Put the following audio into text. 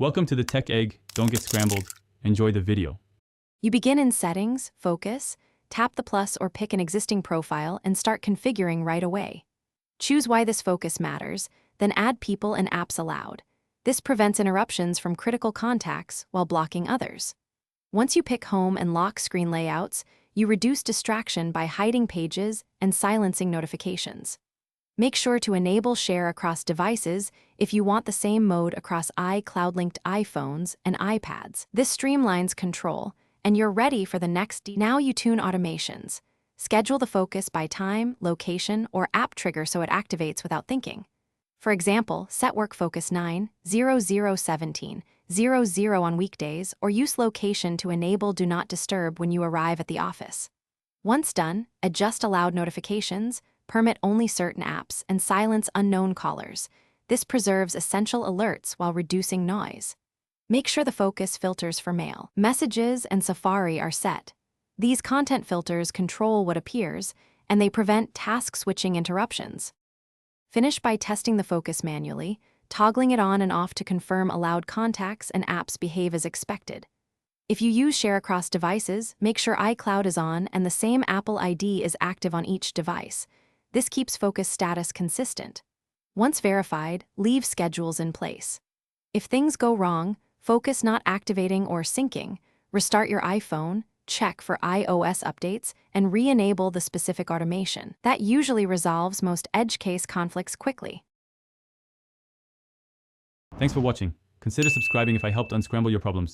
Welcome to the Tech Egg. Don't get scrambled. Enjoy the video. You begin in Settings, Focus, tap the plus or pick an existing profile and start configuring right away. Choose why this focus matters, then add people and apps allowed. This prevents interruptions from critical contacts while blocking others. Once you pick home and lock screen layouts, you reduce distraction by hiding pages and silencing notifications. Make sure to enable share across devices if you want the same mode across iCloud-linked iPhones and iPads. This streamlines control, and you're ready for the next. Now you tune automations. Schedule the focus by time, location, or app trigger so it activates without thinking. For example, set work focus 9:00:17:00 on weekdays, or use location to enable Do Not Disturb when you arrive at the office. Once done, adjust allowed notifications, permit only certain apps, and silence unknown callers. This preserves essential alerts while reducing noise. Make sure the focus filters for mail, messages, and Safari are set. These content filters control what appears, and they prevent task-switching interruptions. Finish by testing the focus manually, toggling it on and off to confirm allowed contacts and apps behave as expected. If you use share across devices, make sure iCloud is on and the same Apple ID is active on each device. This keeps focus status consistent. Once verified, leave schedules in place. If things go wrong, focus not activating or syncing, restart your iPhone, check for iOS updates, and re-enable the specific automation. That usually resolves most edge case conflicts quickly. Thanks for watching. Consider subscribing if I helped unscramble your problems.